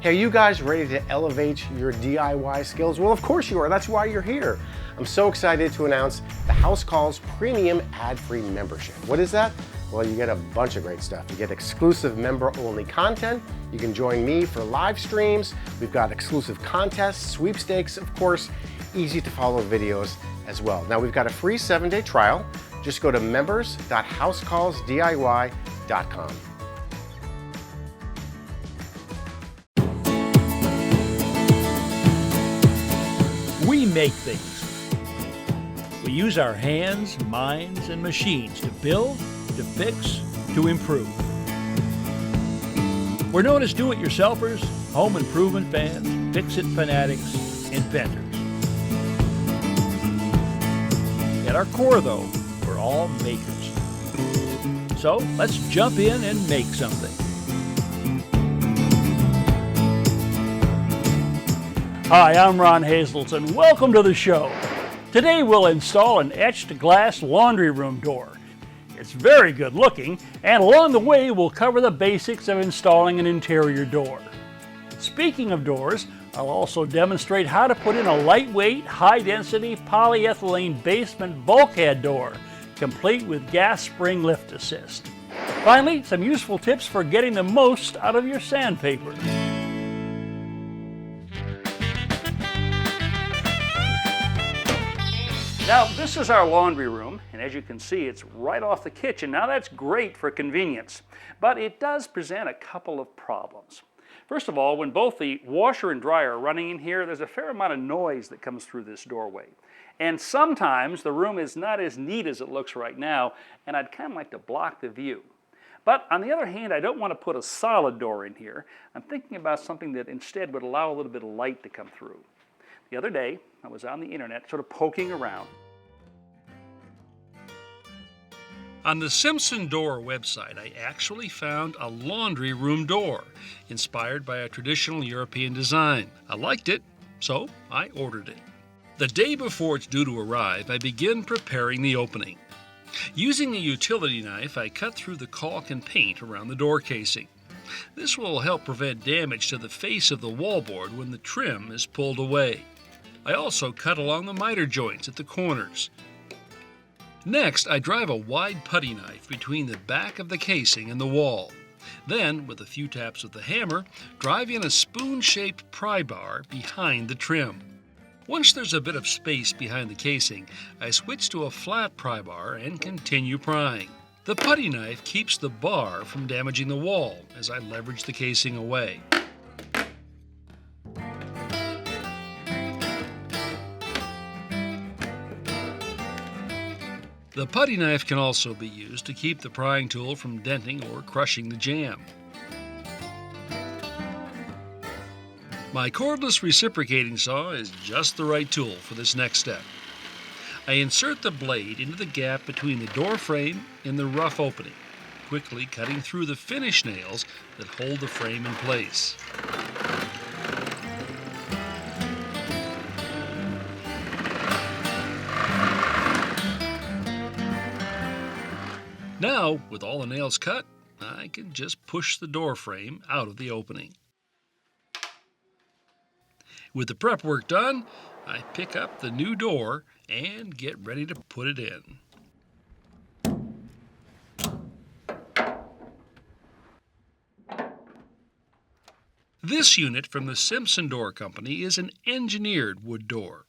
Hey, are you guys ready to elevate your DIY skills? Well, of course you are. That's why you're here. I'm so excited to announce the HouseCalls Premium Ad-Free Membership. What is that? Well, you get a bunch of great stuff. You get exclusive member-only content. You can join me for live streams. We've got exclusive contests, sweepstakes, of course, easy-to-follow videos as well. Now, we've got a free 7-day trial. Just go to members.housecallsdiy.com. We make things. We use our hands, minds, and machines to build, to fix, to improve. We're known as do-it-yourselfers, home improvement fans, fix-it fanatics, inventors. At our core, though, we're all makers. So let's jump in and make something. Hi, I'm Ron Hazelton. Welcome to the show. Today we'll install an etched glass laundry room door. It's very good looking, and along the way we'll cover the basics of installing an interior door. Speaking of doors, I'll also demonstrate how to put in a lightweight, high-density polyethylene basement bulkhead door, complete with gas spring lift assist. Finally, some useful tips for getting the most out of your sandpaper. Now, this is our laundry room, and as you can see, it's right off the kitchen. Now, that's great for convenience, but it does present a couple of problems. First of all, when both the washer and dryer are running in here, there's a fair amount of noise that comes through this doorway. And sometimes the room is not as neat as it looks right now, and I'd kind of like to block the view. But on the other hand, I don't want to put a solid door in here. I'm thinking about something that instead would allow a little bit of light to come through. The other day, I was on the internet sort of poking around. On the Simpson Door website, I actually found a laundry room door inspired by a traditional European design. I liked it, so I ordered it. The day before it's due to arrive, I begin preparing the opening. Using a utility knife, I cut through the caulk and paint around the door casing. This will help prevent damage to the face of the wallboard when the trim is pulled away. I also cut along the miter joints at the corners. Next, I drive a wide putty knife between the back of the casing and the wall. Then, with a few taps of the hammer, drive in a spoon-shaped pry bar behind the trim. Once there's a bit of space behind the casing, I switch to a flat pry bar and continue prying. The putty knife keeps the bar from damaging the wall as I leverage the casing away. The putty knife can also be used to keep the prying tool from denting or crushing the jamb. My cordless reciprocating saw is just the right tool for this next step. I insert the blade into the gap between the door frame and the rough opening, quickly cutting through the finish nails that hold the frame in place. Now, with all the nails cut, I can just push the door frame out of the opening. With the prep work done, I pick up the new door and get ready to put it in. This unit from the Simpson Door Company is an engineered wood door.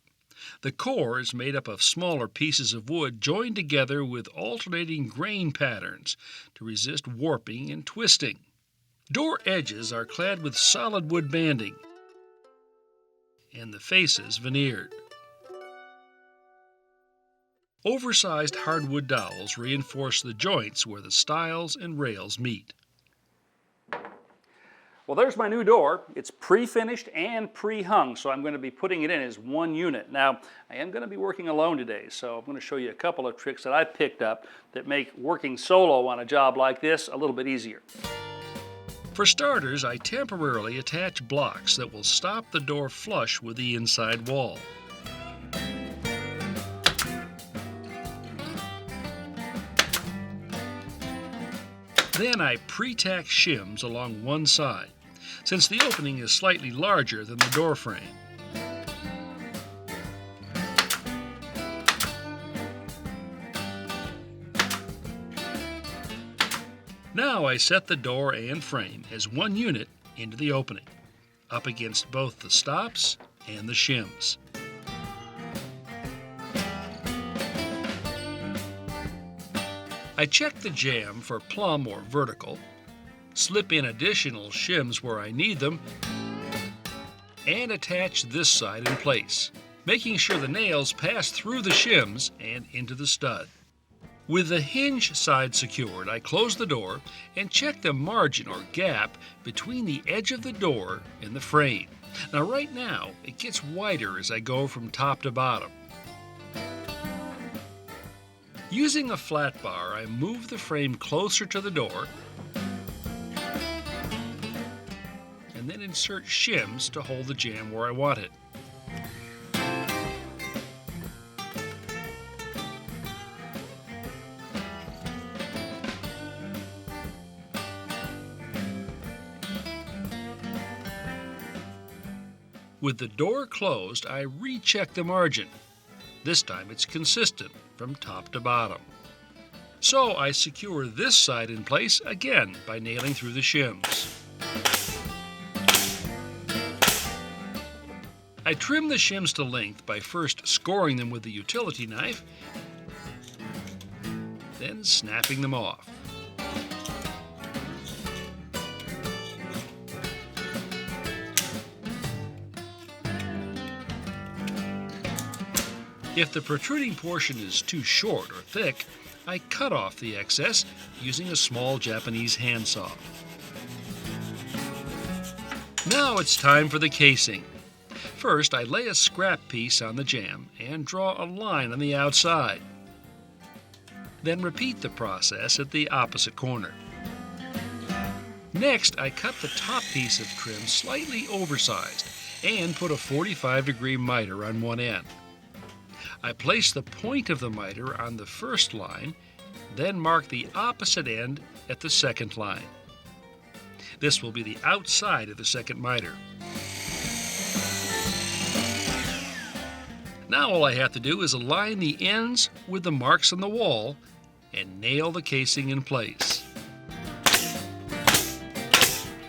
The core is made up of smaller pieces of wood joined together with alternating grain patterns to resist warping and twisting. Door edges are clad with solid wood banding, and the faces veneered. Oversized hardwood dowels reinforce the joints where the stiles and rails meet. Well, there's my new door. It's pre-finished and pre-hung, so I'm going to be putting it in as one unit. Now, I am going to be working alone today, so I'm going to show you a couple of tricks that I picked up that make working solo on a job like this a little bit easier. For starters, I temporarily attach blocks that will stop the door flush with the inside wall. Then I pre-tack shims along one side. since the opening is slightly larger than the door frame. Now I set the door and frame as one unit into the opening, up against both the stops and the shims. I check the jamb for plumb or vertical, slip in additional shims where I need them, and attach this side in place, making sure the nails pass through the shims and into the stud. With the hinge side secured, I close the door and check the margin or gap between the edge of the door and the frame. Now right now, it gets wider as I go from top to bottom. Using a flat bar, I move the frame closer to the door and then insert shims to hold the jamb where I want it. With the door closed, I recheck the margin. This time it's consistent from top to bottom. So I secure this side in place again by nailing through the shims. I trim the shims to length by first scoring them with the utility knife, then snapping them off. If the protruding portion is too short or thick, I cut off the excess using a small Japanese handsaw. Now it's time for the casing. First, I lay a scrap piece on the jamb and draw a line on the outside. Then repeat the process at the opposite corner. Next, I cut the top piece of trim slightly oversized and put a 45-degree miter on one end. I place the point of the miter on the first line, then mark the opposite end at the second line. This will be the outside of the second miter. Now all I have to do is align the ends with the marks on the wall and nail the casing in place.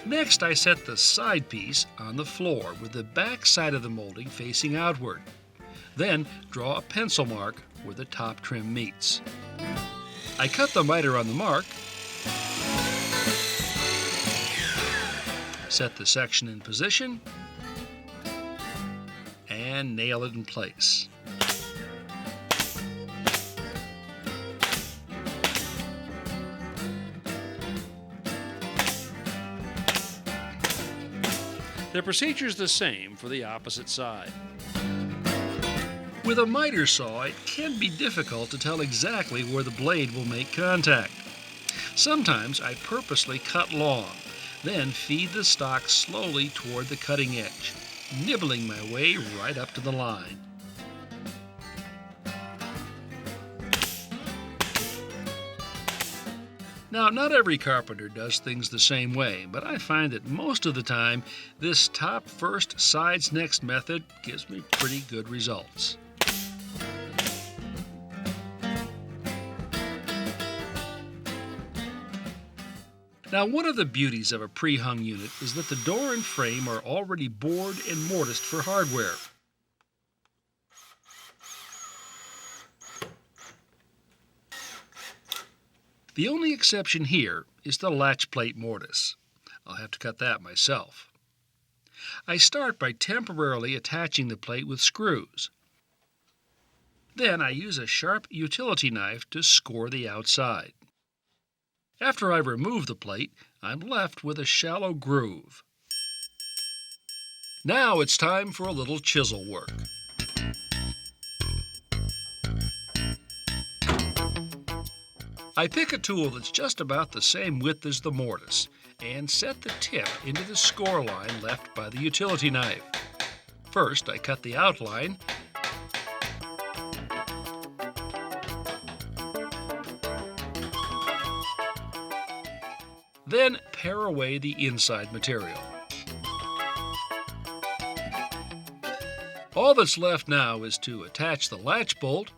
Next, I set the side piece on the floor with the back side of the molding facing outward. Then draw a pencil mark where the top trim meets. I cut the miter on the mark, set the section in position, and nail it in place. The procedure is the same for the opposite side. With a miter saw, it can be difficult to tell exactly where the blade will make contact. Sometimes I purposely cut long, then feed the stock slowly toward the cutting edge, nibbling my way right up to the line. Now, not every carpenter does things the same way, but I find that most of the time, this top first, sides next method gives me pretty good results. Now, one of the beauties of a pre-hung unit is that the door and frame are already bored and mortised for hardware. The only exception here is the latch plate mortise. I'll have to cut that myself. I start by temporarily attaching the plate with screws. Then I use a sharp utility knife to score the outside. After I remove the plate, I'm left with a shallow groove. Now it's time for a little chisel work. I pick a tool that's just about the same width as the mortise and set the tip into the score line left by the utility knife. First, I cut the outline, then pare away the inside material. All that's left now is to attach the latch bolt,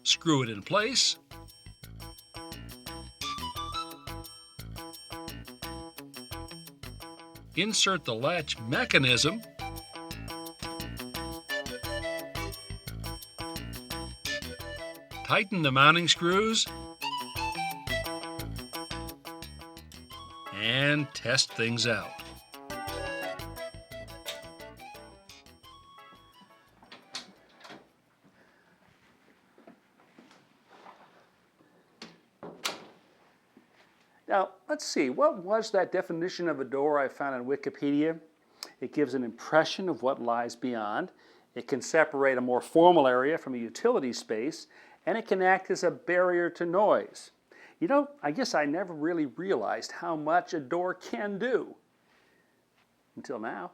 screw it in place, insert the latch mechanism, tighten the mounting screws, and test things out. Now, let's see, what was that definition of a door I found on Wikipedia? It gives an impression of what lies beyond. It can separate a more formal area from a utility space, and it can act as a barrier to noise. You know, I guess I never really realized how much a door can do. Until now.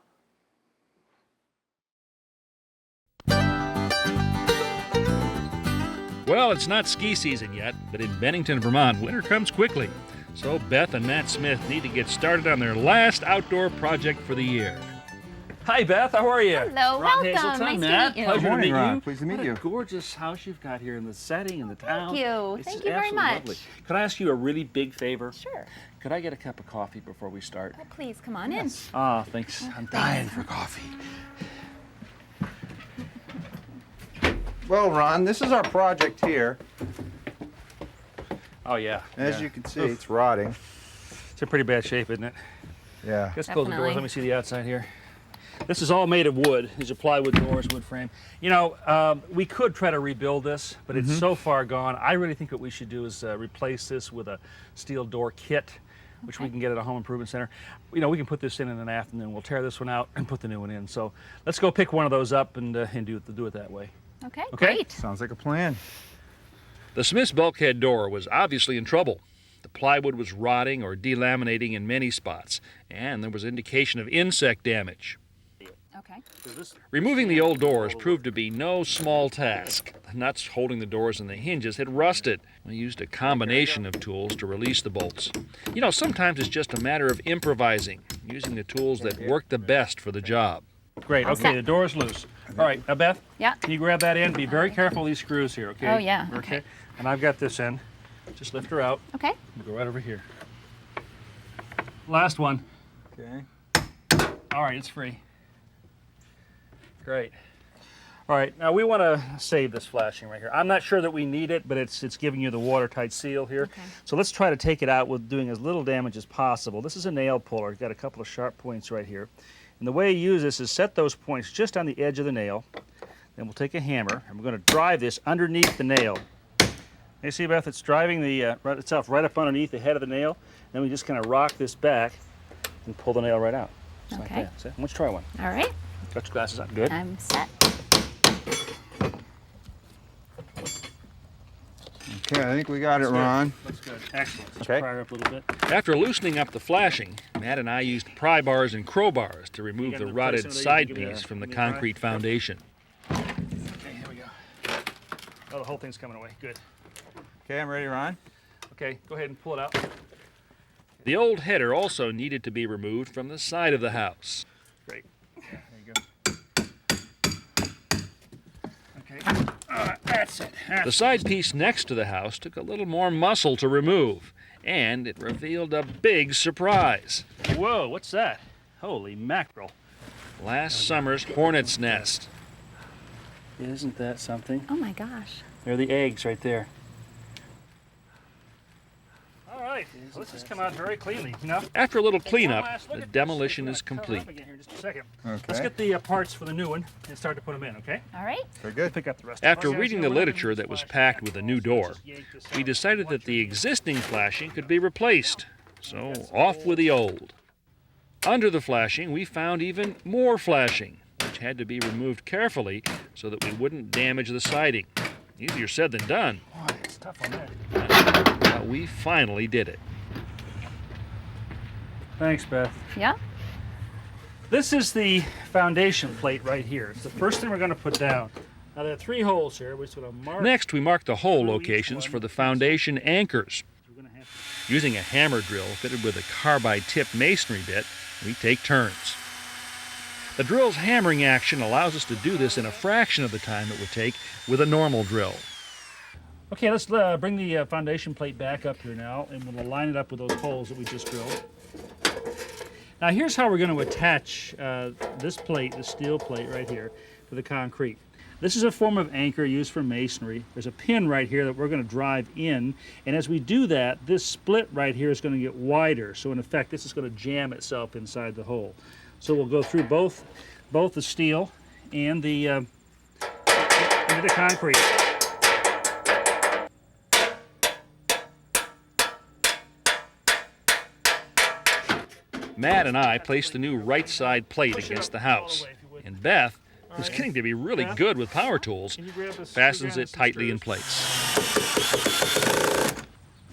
Well, it's not ski season yet, but in Bennington, Vermont, winter comes quickly. So Beth and Matt Smith need to get started on their last outdoor project for the year. Hi, Beth. How are you? Hello, Ron welcome. Hazelton, Nice Matt. to meet you. Pleasure Good morning, to meet Ron. you. Pleased to meet What you. a gorgeous house you've got here in the setting and the town. Thank you. It's Thank you very absolutely much. lovely. Could I ask you a really big favor? Sure. Could I get a cup of coffee before we start? Oh, please, come on in. Ah, thanks. I'm dying for coffee. Well, Ron, this is our project here. Oh, yeah. As yeah. you can see, it's rotting. It's in pretty bad shape, isn't it? Yeah. Let's close the doors. Definitely. Let me see the outside here. This is all made of wood. These are plywood doors, wood frame. You know, we could try to rebuild this, but it's so far gone. I really think what we should do is replace this with a steel door kit, which we can get at a home improvement center. You know, we can put this in an afternoon. We'll tear this one out and put the new one in. So let's go pick one of those up and do it that way. Okay, Okay. great. Sounds like a plan. The Smith's bulkhead door was obviously in trouble. The plywood was rotting or delaminating in many spots, and there was indication of insect damage. Okay. Removing the old doors proved to be no small task. The nuts holding the doors and the hinges had rusted. We used a combination of tools to release the bolts. You know, sometimes it's just a matter of improvising, using the tools that work the best for the job. Great. All Okay, set. the door's loose. All right, now Beth, Yeah. can you grab that end? Be very careful of these screws here, okay? Oh, yeah, okay. And I've got this end. Just lift her out. Okay. We'll go right over here. Last one. Okay. All right, it's free. Great. All right, now we want to save this flashing right here. I'm not sure that we need it, but it's giving you the watertight seal here. Okay. So let's try to take it out with doing as little damage as possible. This is a nail puller. It's got a couple of sharp points right here. And the way you use this is set those points just on the edge of the nail. Then we'll take a hammer and we're going to drive this underneath the nail. You see, Beth, it's driving the itself right up underneath the head of the nail. Then we just kind of rock this back and pull the nail right out. Just like Okay. that. So, let's try one. All right. Got your glasses on. Good. I'm set. Okay, I think we got it, Ron. That's good. Excellent. Let's Okay. pry her up a little bit. After loosening up the flashing, Matt and I used pry bars and crowbars to remove got the an rotted replacement side there? You can give me piece a- from the give me a try. concrete foundation. Okay, here we go. Oh, the whole thing's coming away. Good. Okay, I'm ready, Ron. Okay, go ahead and pull it out. The old header also needed to be removed from the side of the house. Great. There you go. Okay. That's it. The side piece next to the house took a little more muscle to remove, and it revealed a big surprise. Whoa, what's that? Holy mackerel. Last summer's hornet's nest. Isn't that something? Oh my gosh. There are the eggs right there. All right, so this has come out very cleanly, you know? After a little One cleanup, last look the at this. demolition We're is gonna cover complete. up again here in just a second. Okay. Let's get the parts for the new one and start to put them in, okay? All right. Very good. Pick up the rest. After of it. reading the literature that was packed with the new door, we decided that the existing flashing could be replaced, so off with the old. Under the flashing, we found even more flashing, which had to be removed carefully so that we wouldn't damage the siding. Easier said than done, Boy, it's tough on that. but we finally did it. Thanks, Beth. Yeah. This is the foundation plate right here. It's the first thing we're going to put down. Now there are 3 holes here. We're just going to mark. Next, we marked the hole locations for the foundation anchors. We're going to have Using a hammer drill fitted with a carbide-tipped masonry bit, we take turns. The drill's hammering action allows us to do this in a fraction of the time it would take with a normal drill. Okay, let's bring the foundation plate back up here now, and we'll line it up with those holes that we just drilled. Now here's how we're going to attach this plate, the steel plate right here, to the concrete. This is a form of anchor used for masonry. There's a pin right here that we're going to drive in, and as we do that, this split right here is going to get wider. So in effect, this is going to jam itself inside the hole. So we'll go through both the steel and the into the concrete. Matt and I placed the new right side plate against the house, and Beth, who's getting to be really good with power tools, fastens it tightly in place.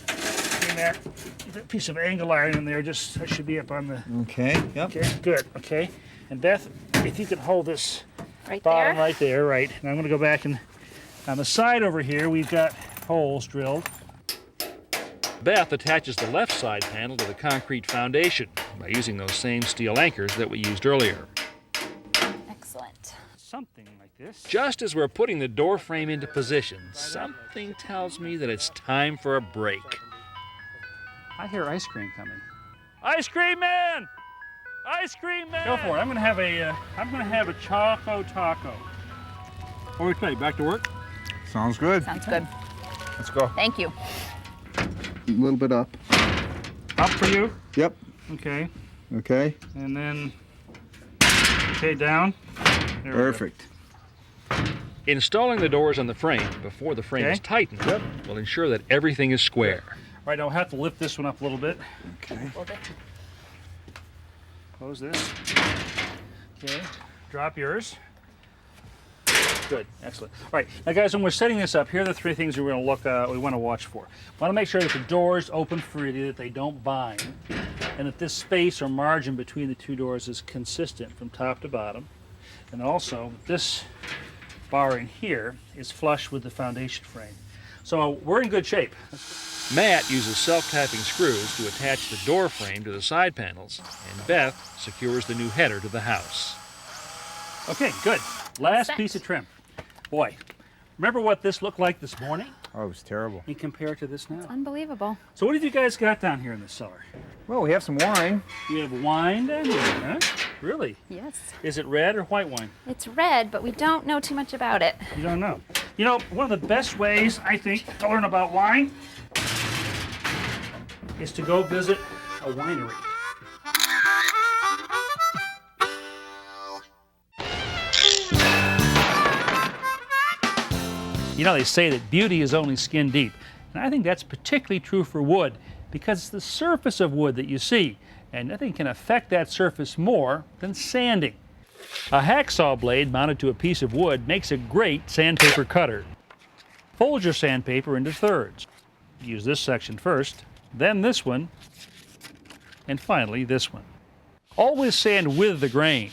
Okay, Matt, that piece of angle iron in there, just that should be up on the... Okay, yep. Okay, good, okay. And Beth, if you could hold this Right bottom there? right there, right. And I'm going to go back, and on the side over here, we've got holes drilled. Beth attaches the left side panel to the concrete foundation by using those same steel anchors that we used earlier. Excellent. Something like this. Just as we're putting the door frame into position, something tells me that it's time for a break. I hear ice cream coming. Ice cream man! Ice cream man! Go for it. I'm gonna have a choco taco. What do we play? Back to work? Sounds good. Sounds good. Let's go. Thank you. A little bit up. Up for you. Yep. Okay. Okay. And then okay, down. There we go. Perfect. Installing the doors on the frame before the frame is tightened will ensure that everything is square. All right, I'll have to lift this one up a little bit. Okay. Close this. Okay, drop yours. Good, excellent. All right, now guys, when we're setting this up, here are the three things we want to watch for. We want to make sure that the doors open freely, that they don't bind, and that this space or margin between the two doors is consistent from top to bottom. And also, this bar in here is flush with the foundation frame. So we're in good shape. Matt uses self-tapping screws to attach the door frame to the side panels, and Beth secures the new header to the house. Okay, good. Last piece of trim. Boy, remember what this looked like this morning? Oh, it was terrible. You compare it to this now. Unbelievable. So what have you guys got down here in the cellar? Well, we have some wine. You have wine down here, huh? Really? Yes. Is it red or white wine? It's red, but we don't know too much about it. You don't know. You know, one of the best ways, I think, to learn about wine is to go visit a winery. You know, they say that beauty is only skin deep, and I think that's particularly true for wood because it's the surface of wood that you see, and nothing can affect that surface more than sanding. A hacksaw blade mounted to a piece of wood makes a great sandpaper cutter. Fold your sandpaper into thirds. Use this section first, then this one, and finally this one. Always sand with the grain.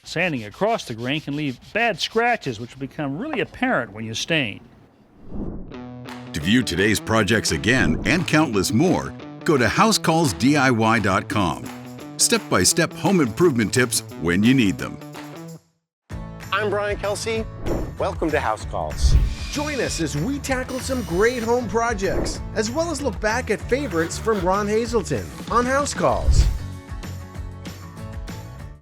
Sanding across the grain can leave bad scratches which will become really apparent when you stain. To view today's projects again and countless more, go to HouseCallsDIY.com. Step-by-step home improvement tips when you need them. I'm Brian Kelsey. Welcome to House Calls. Join us as we tackle some great home projects, as well as look back at favorites from Ron Hazelton on House Calls.